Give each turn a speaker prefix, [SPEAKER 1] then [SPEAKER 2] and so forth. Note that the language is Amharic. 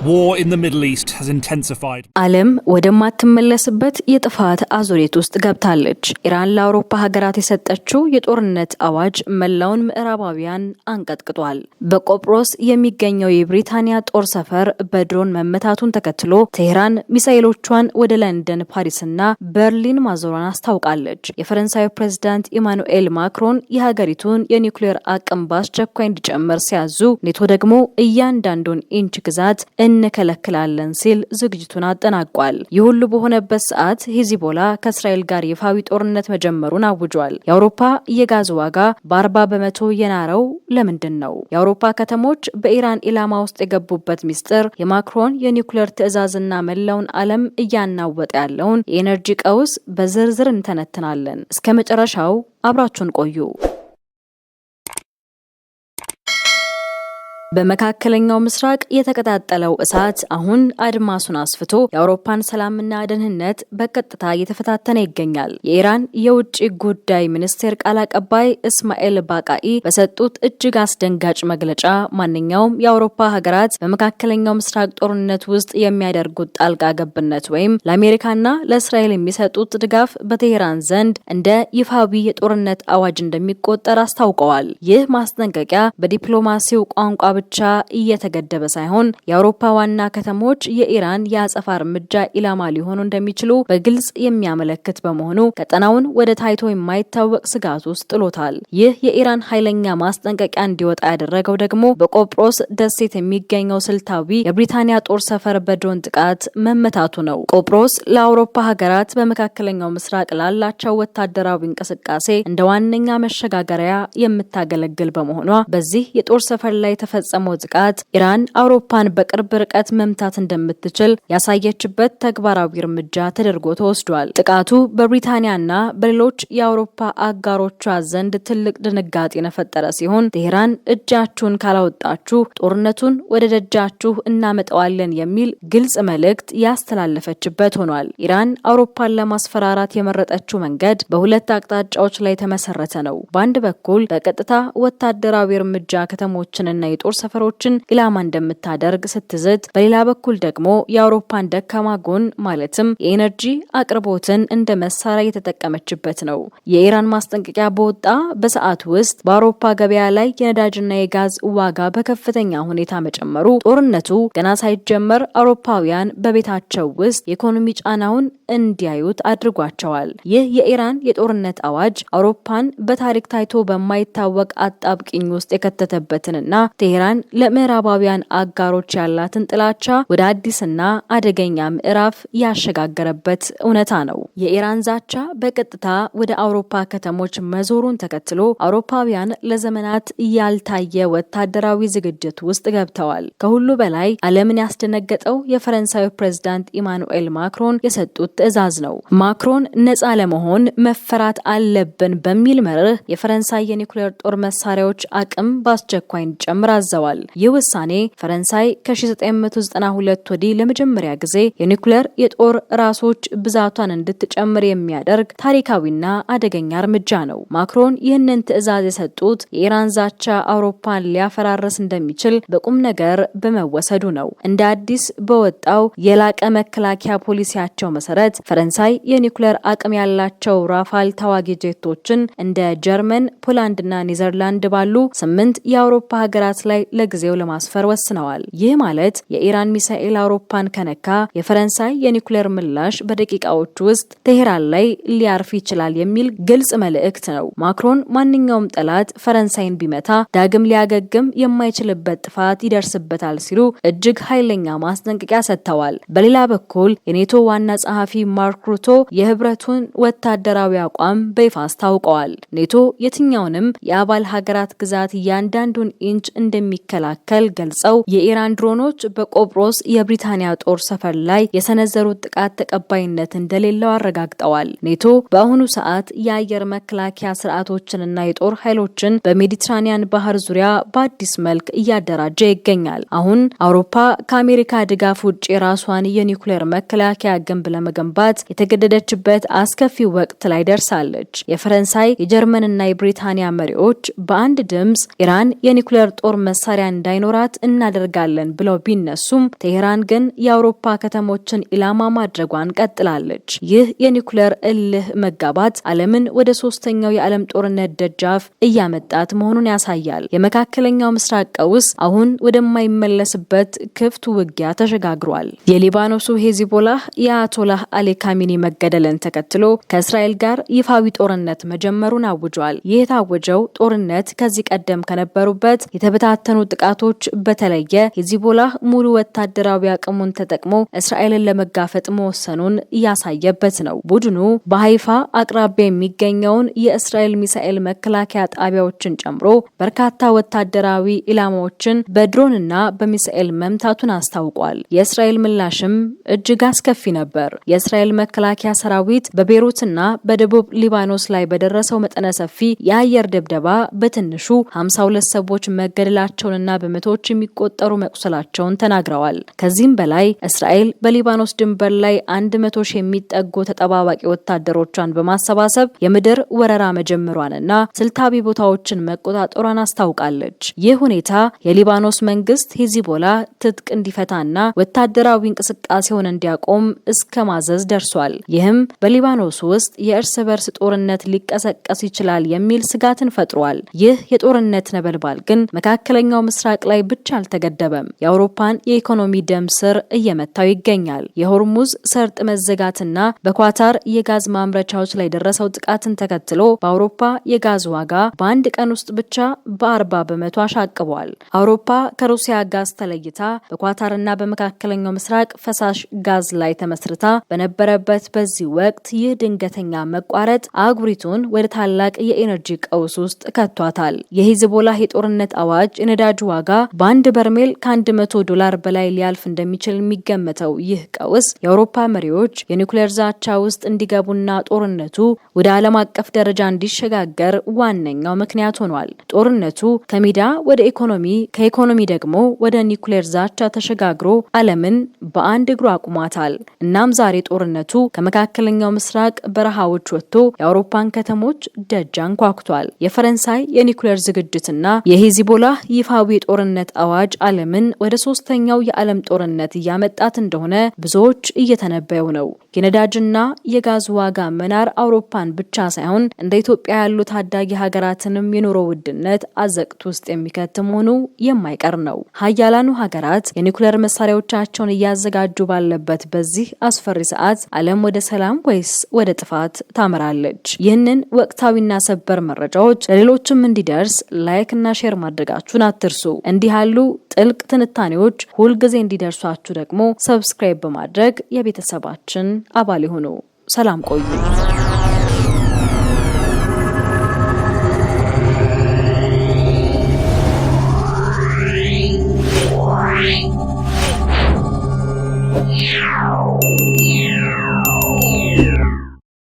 [SPEAKER 1] War in the Middle East has intensified.
[SPEAKER 2] ዓለም ወደማትመለስበት የጥፋት አዙሪት ውስጥ ገብታለች። ኢራን ለአውሮፓ ሀገራት የሰጠችው የጦርነት አዋጅ መላውን ምዕራባውያን አንቀጥቅጧል። በቆጵሮስ የሚገኘው የብሪታንያ ጦር ሰፈር በድሮን መመታቱን ተከትሎ ቴህራን ሚሳኤሎቿን ወደ ለንደን፣ ፓሪስና በርሊን ማዞሯን አስታውቃለች። የፈረንሳዩ ፕሬዝዳንት ኢማኑኤል ማክሮን የሀገሪቱን የኒውክሌር አቅም በአስቸኳይ እንዲጨምር ሲያዙ፣ ኔቶ ደግሞ እያንዳንዱን ኢንች ግዛት እንከለክላለን ሲል ዝግጅቱን አጠናቋል። ይህ ሁሉ በሆነበት ሰዓት ሂዝቦላ ከእስራኤል ጋር ይፋዊ ጦርነት መጀመሩን አውጇል። የአውሮፓ የጋዝ ዋጋ በ40 በመቶ የናረው ለምንድን ነው? የአውሮፓ ከተሞች በኢራን ኢላማ ውስጥ የገቡበት ሚስጥር፣ የማክሮን የኒውክሌር ትዕዛዝና መላውን ዓለም እያናወጠ ያለውን የኤነርጂ ቀውስ በዝርዝር እንተነትናለን። እስከ መጨረሻው አብራችሁን ቆዩ። በመካከለኛው ምስራቅ የተቀጣጠለው እሳት አሁን አድማሱን አስፍቶ የአውሮፓን ሰላምና ደህንነት በቀጥታ እየተፈታተነ ይገኛል። የኢራን የውጭ ጉዳይ ሚኒስቴር ቃል አቀባይ እስማኤል ባቃኢ በሰጡት እጅግ አስደንጋጭ መግለጫ ማንኛውም የአውሮፓ ሀገራት በመካከለኛው ምስራቅ ጦርነት ውስጥ የሚያደርጉት ጣልቃ ገብነት ወይም ለአሜሪካና ለእስራኤል የሚሰጡት ድጋፍ በቴህራን ዘንድ እንደ ይፋዊ የጦርነት አዋጅ እንደሚቆጠር አስታውቀዋል። ይህ ማስጠንቀቂያ በዲፕሎማሲው ቋንቋ ብቻ እየተገደበ ሳይሆን የአውሮፓ ዋና ከተሞች የኢራን የአጸፋ እርምጃ ኢላማ ሊሆኑ እንደሚችሉ በግልጽ የሚያመለክት በመሆኑ ቀጠናውን ወደ ታይቶ የማይታወቅ ስጋት ውስጥ ጥሎታል። ይህ የኢራን ኃይለኛ ማስጠንቀቂያ እንዲወጣ ያደረገው ደግሞ በቆጵሮስ ደሴት የሚገኘው ስልታዊ የብሪታንያ ጦር ሰፈር በድሮን ጥቃት መመታቱ ነው። ቆጵሮስ ለአውሮፓ ሀገራት በመካከለኛው ምስራቅ ላላቸው ወታደራዊ እንቅስቃሴ እንደ ዋነኛ መሸጋገሪያ የምታገለግል በመሆኗ በዚህ የጦር ሰፈር ላይ የተፈጸመው ጥቃት ኢራን አውሮፓን በቅርብ ርቀት መምታት እንደምትችል ያሳየችበት ተግባራዊ እርምጃ ተደርጎ ተወስዷል። ጥቃቱ በብሪታንያና በሌሎች የአውሮፓ አጋሮቿ ዘንድ ትልቅ ድንጋጤን የፈጠረ ሲሆን ቴህራን እጃችሁን ካላወጣችሁ ጦርነቱን ወደ ደጃችሁ እናመጣዋለን የሚል ግልጽ መልእክት ያስተላለፈችበት ሆኗል። ኢራን አውሮፓን ለማስፈራራት የመረጠችው መንገድ በሁለት አቅጣጫዎች ላይ የተመሰረተ ነው። በአንድ በኩል በቀጥታ ወታደራዊ እርምጃ ከተሞችንና የጦር ሰፈሮችን ኢላማ እንደምታደርግ ስትዝት፣ በሌላ በኩል ደግሞ የአውሮፓን ደካማ ጎን ማለትም የኤነርጂ አቅርቦትን እንደ መሳሪያ የተጠቀመችበት ነው። የኢራን ማስጠንቀቂያ በወጣ በሰዓት ውስጥ በአውሮፓ ገበያ ላይ የነዳጅና የጋዝ ዋጋ በከፍተኛ ሁኔታ መጨመሩ ጦርነቱ ገና ሳይጀመር አውሮፓውያን በቤታቸው ውስጥ የኢኮኖሚ ጫናውን እንዲያዩት አድርጓቸዋል። ይህ የኢራን የጦርነት አዋጅ አውሮፓን በታሪክ ታይቶ በማይታወቅ አጣብቂኝ ውስጥ የከተተበትንና ቴህራን ለምዕራባውያን አጋሮች ያላትን ጥላቻ ወደ አዲስና አደገኛ ምዕራፍ ያሸጋገረበት እውነታ ነው። የኢራን ዛቻ በቀጥታ ወደ አውሮፓ ከተሞች መዞሩን ተከትሎ አውሮፓውያን ለዘመናት ያልታየ ወታደራዊ ዝግጅት ውስጥ ገብተዋል። ከሁሉ በላይ ዓለምን ያስደነገጠው የፈረንሳዩ ፕሬዝዳንት ኢማኑኤል ማክሮን የሰጡት ትዕዛዝ ነው። ማክሮን ነፃ ለመሆን መፈራት አለብን በሚል መርህ የፈረንሳይ የኒውክሌር ጦር መሳሪያዎች አቅም በአስቸኳይ እንዲጨምር አዘዋል። ይህ ውሳኔ ፈረንሳይ ከ1992 ወዲህ ለመጀመሪያ ጊዜ የኒውክሌር የጦር ራሶች ብዛቷን እንድትጨምር የሚያደርግ ታሪካዊና አደገኛ እርምጃ ነው። ማክሮን ይህንን ትዕዛዝ የሰጡት የኢራን ዛቻ አውሮፓን ሊያፈራርስ እንደሚችል በቁም ነገር በመወሰዱ ነው። እንደ አዲስ በወጣው የላቀ መከላከያ ፖሊሲያቸው መሰረት ፈረንሳይ የኒውክሌር አቅም ያላቸው ራፋል ተዋጊ ጄቶችን እንደ ጀርመን፣ ፖላንድና ኔዘርላንድ ባሉ 8 የአውሮፓ ሀገራት ላይ ለጊዜው ለማስፈር ወስነዋል። ይህ ማለት የኢራን ሚሳኤል አውሮፓን ከነካ የፈረንሳይ የኒውክሌር ምላሽ በደቂቃዎች ውስጥ ቴህራን ላይ ሊያርፍ ይችላል የሚል ግልጽ መልእክት ነው። ማክሮን ማንኛውም ጠላት ፈረንሳይን ቢመታ ዳግም ሊያገግም የማይችልበት ጥፋት ይደርስበታል ሲሉ እጅግ ኃይለኛ ማስጠንቀቂያ ሰጥተዋል። በሌላ በኩል የኔቶ ዋና ጸሐፊ ማርክ ሩቶ የህብረቱን ወታደራዊ አቋም በይፋ አስታውቀዋል። ኔቶ የትኛውንም የአባል ሀገራት ግዛት እያንዳንዱን ኢንች እንደሚከላከል ገልጸው የኢራን ድሮኖች በቆጵሮስ የብሪታንያ ጦር ሰፈር ላይ የሰነዘሩት ጥቃት ተቀባይነት እንደሌለው አረጋግጠዋል። ኔቶ በአሁኑ ሰዓት የአየር መከላከያ ስርዓቶችንና የጦር ኃይሎችን በሜዲትራኒያን ባህር ዙሪያ በአዲስ መልክ እያደራጀ ይገኛል። አሁን አውሮፓ ከአሜሪካ ድጋፍ ውጭ የራሷን የኒውክሌር መከላከያ ግንብ ለመገንባት የተገደደችበት አስከፊ ወቅት ላይ ደርሳለች። የፈረንሳይ፣ የጀርመንና የብሪታንያ መሪዎች በአንድ ድምጽ ኢራን የኒውክሌር ጦር መሳሪያ እንዳይኖራት እናደርጋለን ብለው ቢነሱም ቴህራን ግን የአውሮፓ ከተሞችን ኢላማ ማድረጓን ቀጥላለች። ይህ የኒውክሌር እልህ መጋባት ዓለምን ወደ ሶስተኛው የዓለም ጦርነት ደጃፍ እያመጣት መሆኑን ያሳያል። የመካከለኛው ምስራቅ ቀውስ አሁን ወደማይመለስበት ክፍት ውጊያ ተሸጋግሯል። የሊባኖሱ ሄዝቦላህ የአያቶላህ አሊ ካሚኒ መገደልን ተከትሎ ከእስራኤል ጋር ይፋዊ ጦርነት መጀመሩን አውጇል። ይህ የታወጀው ጦርነት ከዚህ ቀደም ከነበሩበት የተበታተኑ ጥቃቶች በተለየ ሄዝቦላህ ሙሉ ወታደራዊ አቅሙን ተጠቅሞ እስራኤልን ለመጋፈጥ መወሰኑን ያሳየበት ነው። ቡድኑ በሃይፋ አቅራቢያ የሚገኘውን የእስራኤል ሚሳኤል መከላከያ ጣቢያዎችን ጨምሮ በርካታ ወታደራዊ ኢላማዎችን በድሮንና በሚሳኤል መምታቱን አስታውቋል። የእስራኤል ምላሽም እጅግ አስከፊ ነበር። የእስራኤል መከላከያ ሰራዊት በቤሩትና በደቡብ ሊባኖስ ላይ በደረሰው መጠነ ሰፊ የአየር ድብደባ በትንሹ 52 ሰዎች መገደላቸውንና በመቶዎች የሚቆጠሩ መቁሰላቸውን ተናግረዋል። ከዚህም በላይ እስራኤል በሊባኖስ ድንበር ላይ 100 ሺህ የሚጠጉ ተጠባባቂ ወታደሮቿን በማሰባሰብ የምድር ወረራ መጀመሯንና ስልታዊ ቦታዎችን መቆጣጠሯን አስታውቃለች። ይህ ሁኔታ የሊባኖስ መንግስት ሄዝቦላ ትጥቅ እንዲፈታና ወታደራዊ እንቅስቃሴውን እንዲያቆም እስከ ማዘዝ ደርሷል። ይህም በሊባኖስ ውስጥ የእርስ በርስ ጦርነት ሊቀሰቀስ ይችላል የሚል ስጋትን ፈጥሯል። ይህ የጦርነት ነበልባል ግን መካከለኛው ምስራቅ ላይ ብቻ አልተገደበም። የአውሮፓን የኢኮኖሚ ደም ስር እየመታው ይገኛል። የሆርሙዝ ሰርጥ መዘጋትና በኳታር የጋዝ ማምረቻዎች ላይ ደረሰው ጥቃትን ተከትሎ በአውሮፓ የጋዝ ዋጋ በአንድ ቀን ውስጥ ብቻ በ40 በመቶ አሻቅቧል። አውሮፓ ከሩሲያ ጋዝ ተለይታ በኳታርና በመካከለኛው ምስራቅ ፈሳሽ ጋዝ ላይ ተመስርታ በነበረበት በዚህ ወቅት ይህ ድንገተኛ መቋረጥ አህጉሪቱን ወደ ታላቅ የኤነርጂ ቀውስ ውስጥ ከቷታል። የሂዝቦላህ የጦርነት አዋጅ የነዳጅ ዋጋ በአንድ በርሜል $100 በላይ ሊያልፍ እንደሚችል የሚገመተው ይህ ቀውስ የአውሮፓ መሪዎች የኒውክሌር ዛቻ ውስጥ እንዲገቡና ጦርነቱ ወደ ዓለም አቀፍ ደረጃ እንዲሸጋገር ዋነኛው ምክንያት ሆኗል። ጦርነቱ ከሜዳ ወደ ኢኮኖሚ፣ ከኢኮኖሚ ደግሞ ወደ ኒውክሌር ዛቻ ተሸጋግሮ ዓለምን በአንድ እግሩ አቁሟታል። እናም ዛሬ ጦርነቱ ከመካከለኛው ምስራቅ በረሃዎች ወጥቶ የአውሮፓን ከተሞች ደጅ አንኳኩቷል። የፈረንሳይ የኒውክሌር ዝግጅትና የሂዝቦላህ ይፋዊ የጦርነት አዋጅ ዓለምን ወደ ሶስተኛው የዓለም ጦርነት እያመጣት እንደሆነ ብዙዎች እየተነበዩ ነው። የነዳጅና የጋዝ ዋጋ መናር አውሮፓን ብቻ ሳይሆን እንደ ኢትዮጵያ ያሉ ታዳጊ ሀገራትንም የኑሮ ውድነት አዘቅት ውስጥ የሚከት መሆኑ የማይቀር ነው። ሀያላኑ ሀገራት የኒውክሌር መሳሪያዎቻቸውን እያዘጋጁ ባለበት በዚህ አስፈሪ ሰዓት ዓለም ወደ ሰላም ወይስ ወደ ጥፋት ታመራለች? ይህንን ወቅታዊና ሰበር መረጃዎች ለሌሎችም እንዲደርስ ላይክ እና ሼር ማድረጋችሁን አትርሱ። እንዲህ ያሉ ጥልቅ ትንታኔዎች ሁልጊዜ እንዲደርሷችሁ ደግሞ ሰብስክራይብ በማድረግ የቤተሰባችን አባል ይሁኑ። ሰላም ቆዩ። Yeah.